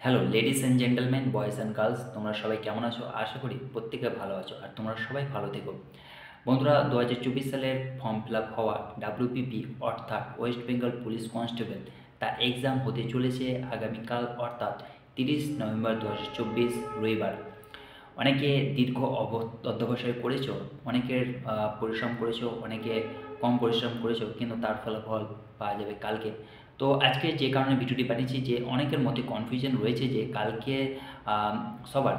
Hello ladies and gentleman, boys and girls, তোমরা সবাই কেমন আছো? আশা করি প্রত্যেকে ভালো আছো আর তোমরা সবাই ভালো থেকো। বন্ধুরা, 2024 সালের ফর্ম ফিল আপ হওয়া ডাব্লিউবিপি অর্থাৎ ওয়েস্ট বেঙ্গল পুলিশ কনস্টেবল তার এক্সাম হতে চলেছে আগামীকাল অর্থাৎ 30 নভেম্বর 2024 রবিবার। অনেকে দীর্ঘ অধ্যবসায় করেছো, অনেকের পরিশ্রম করেছো, অনেকে কম পরিশ্রম করেছো, কিন্তু তার ফলাফল পাওয়া যাবে কালকে। তো আজকে যে কারণে ভিডিওটি পাঠিয়েছি যে অনেকের মধ্যে কনফিউশন রয়েছে যে কালকে সবার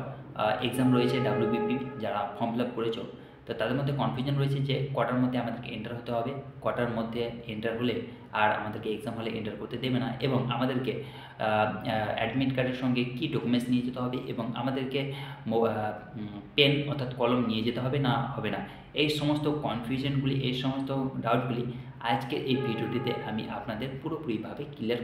এক্সাম রয়েছে ডাব্লিউবিপি যারা ফর্ম ফিল আপ করেছো। তো তাদের মধ্যে কনফিউশন রয়েছে যে কটার মধ্যে আমাদেরকে এন্টার হতে হবে, কটার মধ্যে এন্টার হলে আর আমাদেরকে এক্সাম হলে এন্টার করতে দেবে না, এবং আমাদেরকে অ্যাডমিট কার্ডের সঙ্গে কী ডকুমেন্টস নিয়ে যেতে হবে, এবং আমাদেরকে পেন অর্থাৎ কলম নিয়ে যেতে হবে না হবে না। এই সমস্ত কনফিউশনগুলি, এই সমস্ত ডাউটগুলি আজকে এই ভিডিওটিতে আমি আপনাদের পুরোপুরিভাবে ক্লিয়ার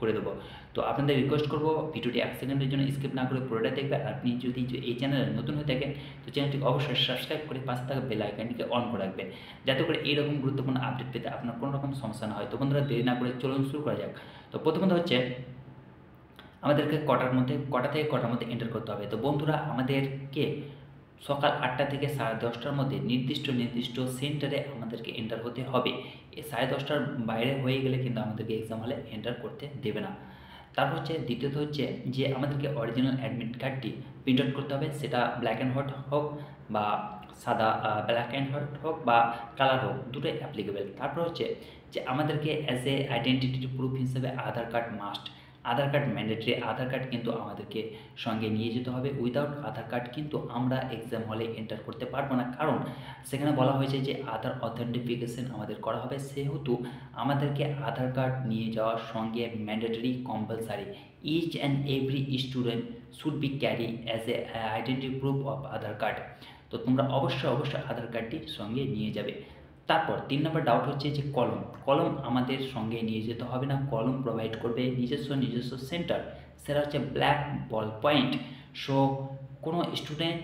করে দেবো। তো আপনাদের রিকোয়েস্ট করবো ভিডিওটি 1 সেকেন্ডের জন্য স্কিপ না করে পুরোটা দেখবে। আপনি যদি এই চ্যানেলে নতুন হয়ে থাকেন তো চ্যানেলটিকে অবশ্যই সাবস্ক্রাইব করে পাশে থাকা বেল আইকনটিকে অন করে রাখবেন, যাতে করে এইরকম গুরুত্বপূর্ণ আপডেট পেতে আপনার কোনো রকম সমস্যা না হয়। তো বন্ধুরা, দেরি না করে চলুন শুরু করা যাক। তো প্রথমত হচ্ছে আমাদেরকে কটা থেকে কটার মধ্যে এন্টার করতে হবে। তো বন্ধুরা, আমাদেরকে সকাল 8টা থেকে 10:30টার মধ্যে নির্দিষ্ট সেন্টারে আমাদেরকে এন্টার হতে হবে। এই 10:30টার বাইরে হয়ে গেলে কিন্তু আমাদেরকে এক্সাম হলে এন্টার করতে দেবে না। তারপর হচ্ছে দ্বিতীয়ত হচ্ছে যে আমাদেরকে অরিজিনাল অ্যাডমিট কার্ডটি প্রিন্ট আউট করতে হবে, সেটা ব্ল্যাক অ্যান্ড হোয়াইট হোক বা সাদা, ব্ল্যাক অ্যান্ড হোয়াইট হোক বা কালার হোক, দুটোই অ্যাপ্লিকেবল। তারপর হচ্ছে যে আমাদেরকে অ্যাজ এ আইডেন্টিটি প্রুফ হিসেবে আধার কার্ড মাস্ট, আধার কার্ড ম্যান্ডেটরি। আধার কার্ড কিন্তু আমাদেরকে সঙ্গে নিয়ে যেতে হবে। উইদাউট আধার কার্ড কিন্তু আমরা এক্সাম হলে এন্টার করতে পারবো না, কারণ সেখানে বলা হয়েছে যে আধার অথেন্টিফিকেশন আমাদের করা হবে, সেহেতু আমাদেরকে আধার কার্ড নিয়ে যাওয়ার সঙ্গে mandatory compulsory. Each and every student should be carry as a identity proof of Aadhaar card. তো তোমরা অবশ্যই আধার কার্ডটি সঙ্গে নিয়ে যাবে। তারপর 3 নম্বর ডাউট হচ্ছে যে কলম আমাদের সঙ্গে নিয়ে যেতে হবে না। কলম প্রোভাইড করবে নিজস্ব সেন্টার, সেটা হচ্ছে ব্ল্যাক বল পয়েন্ট। সো কোনো স্টুডেন্ট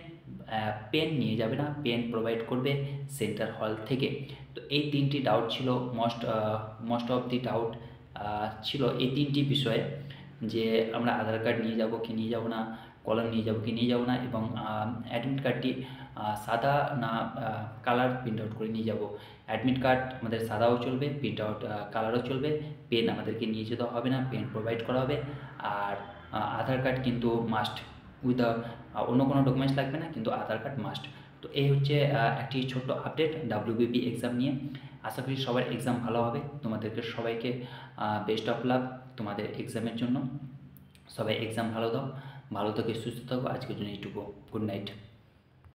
পেন নিয়ে যাবে না, পেন প্রোভাইড করবে সেন্টার হল থেকে। তো এই 3টি ডাউট ছিল, মোস্ট অফ দি ডাউট ছিল এই 3টি বিষয়ে, যে আমরা আধার কার্ড নিয়ে যাব কি নিয়ে যাব না, কলম নিয়ে যাব কি নিয়ে যাব না, এবং অ্যাডমিট কার্ডটি সাদা না কালার প্রিন্ট আউট করে নিয়ে যাব। অ্যাডমিট কার্ড আমাদের সাদাও চলবে, প্রিন্ট আউট কালারও চলবে। পেন আমাদেরকে নিয়ে যেতে হবে না, পেন প্রোভাইড করা হবে। আর আধার কার্ড কিন্তু মাস্ট, অন্য কোনো ডকুমেন্টস লাগবে না, কিন্তু আধার কার্ড মাস্ট। তো এই হচ্ছে একটি ছোট্ট আপডেট ডাব্লিউবিপি এক্সাম নিয়ে। আশা করি সবার এক্সাম ভালো হবে। তোমাদেরকে সবাইকে বেস্ট অফ লাক তোমাদের এক্সামের জন্য। সবাই এক্সাম ভালো দাও, ভালো থেকে সুস্থ থাকো। আজকের জন্য এইটুকু। Good night.